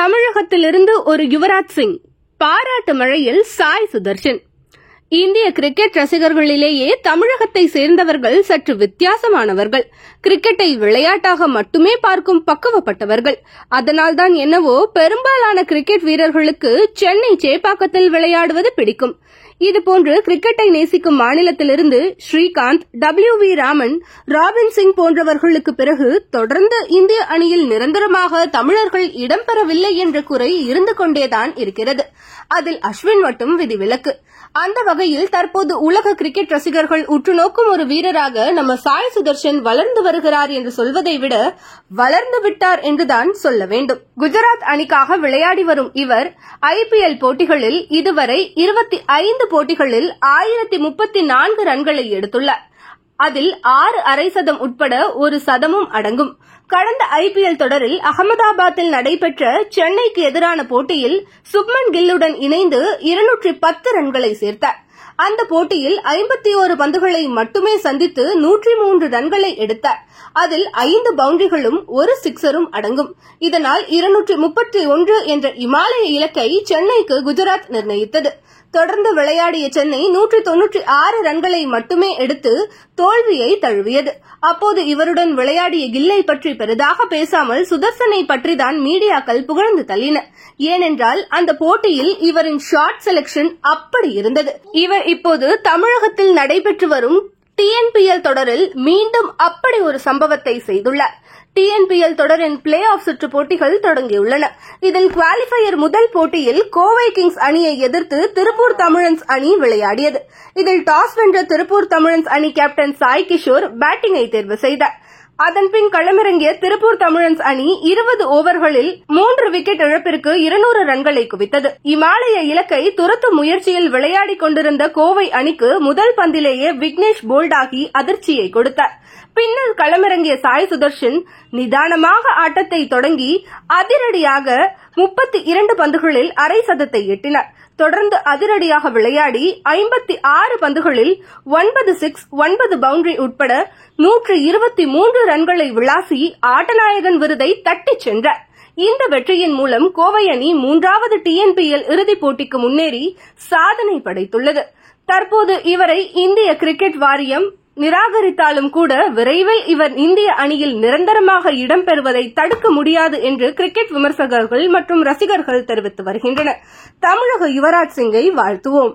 தமிழகத்திலிருந்து ஒரு யுவராஜ் சிங், பாராட்டு மழையில் சாய் சுதர்ஷன். இந்திய கிரிக்கெட் ரசிகர்களிலேயே தமிழகத்தை சேர்ந்தவர்கள் சற்று வித்தியாசமானவர்கள். கிரிக்கெட்டை விளையாட்டாக மட்டுமே பார்க்கும் பக்குவப்பட்டவர்கள். அதனால்தான் என்னவோ பெரும்பாலான கிரிக்கெட் வீரர்களுக்கு சென்னை சேப்பாக்கத்தில் விளையாடுவது பிடிக்கும். இதுபோன்று கிரிக்கெட்டை நேசிக்கும் மாநிலத்திலிருந்து ஸ்ரீகாந்த், W.V. ராமன், ராபின் சிங் போன்றவர்களுக்கு பிறகு தொடர்ந்து இந்திய அணியில் நிரந்தரமாக தமிழர்கள் இடம்பெறவில்லை என்ற குறை இருந்து கொண்டேதான் இருக்கிறது. அதில் அஸ்வின் மட்டும் விதிவிலக்கு. அந்த வகையில் தற்போது உலக கிரிக்கெட் ரசிகர்கள் உற்றுநோக்கும் ஒரு வீரராக நம்ம சாய் சுதர்ஷன் வளர்ந்து வருகிறார் என்று சொல்வதை விட வளர்ந்து விட்டார் என்றுதான் சொல்ல வேண்டும். குஜராத் அணிக்காக விளையாடி வரும் இவர் IPL போட்டிகளில் இதுவரை 25 போட்டிகளில் 1034 ரன்களை எடுத்துள்ளார். அதில் 6 அரை சதம் உட்பட ஒரு சதமும் அடங்கும். கடந்த IPL தொடரில் அகமதாபாத்தில் நடைபெற்ற சென்னைக்கு எதிரான போட்டியில் சுப்மன் கில்லுடன் இணைந்து 210 ரன்களை சேர்த்தார். அந்த போட்டியில் 51 பந்துகளை மட்டுமே சந்தித்து 103 ரன்களை எடுத்தார். அதில் 5 பவுண்டரிகளும் ஒரு சிக்ஸரும் அடங்கும். இதனால் 231 என்ற இமாலய இலக்கை சென்னைக்கு குஜராத் நிர்ணயித்தது. தொடர்ந்து விளையாடிய சென்னை 196 ரன்களை மட்டுமே எடுத்து தோல்வியை தழுவியது. அப்போது இவருடன் விளையாடிய கில்லை பற்றி பெரிதாக பேசாமல் சுதர்சனை பற்றிதான் மீடியாக்கள் புகழ்ந்து தள்ளின. ஏனென்றால் அந்த போட்டியில் இவரின் ஷாட் செலக்ஷன் அப்படி இருந்தது. இவர் இப்போது தமிழகத்தில் நடைபெற்று வரும் TNPL தொடரில் மீண்டும் அப்படி ஒரு சம்பவத்தை செய்துள்ளார். TNPL தொடரின் பிளே ஆஃப் சுற்று போட்டிகள் தொடங்கியுள்ளன. இதில் குவாலிஃபயர் முதல் போட்டியில் கோவை கிங்ஸ் அணியை எதிர்த்து திருப்பூர் தமிழன்ஸ் அணி விளையாடியது. இதில் டாஸ் வென்ற திருப்பூர் தமிழன்ஸ் அணி கேப்டன் சாய் கிஷோர் பேட்டிங்கை தேர்வு செய்தார். அதன்பின் களமிறங்கிய திருப்பூர் தமிழன்ஸ் அணி 20 ஓவர்களில் 3 விக்கெட் இழப்பிற்கு 200 ரன்களை குவித்தது. இமாலய இலக்கை துரத்தும் முயற்சியில் விளையாடிக் கொண்டிருந்த கோவை அணிக்கு முதல் பந்திலேயே விக்னேஷ் போல்டாகி அதிர்ச்சியை கொடுத்தார். பின்னர் களமிறங்கிய சாய் சுதர்ஷன் நிதானமாக ஆட்டத்தை தொடங்கி அதிரடியாக 32 பந்துகளில் அரை சதத்தை எட்டினார். தொடர்ந்து அதிரடியாக விளையாடி 56 பந்துகளில் 9 சிக்ஸ், 9 பவுண்டரி உட்பட 123 ரன்களை விளாசி ஆட்டநாயகன் விருதை தட்டிச் சென்றார். இந்த வெற்றியின் மூலம் கோவை அணி 3வது TNPL இறுதிப் போட்டிக்கு முன்னேறி சாதனை படைத்துள்ளது. தற்போது இவரை இந்திய கிரிக்கெட் வாரியம் நிராகரித்தாலும் கூட விரைவில் இவர் இந்திய அணியில் நிரந்தரமாக இடம்பெறுவதை தடுக்க முடியாது என்று கிரிக்கெட் விமர்சகர்கள் மற்றும் ரசிகர்கள் தெரிவித்து வருகின்றனர். தமிழக யுவராஜ் சிங்கை வாழ்த்துவோம்.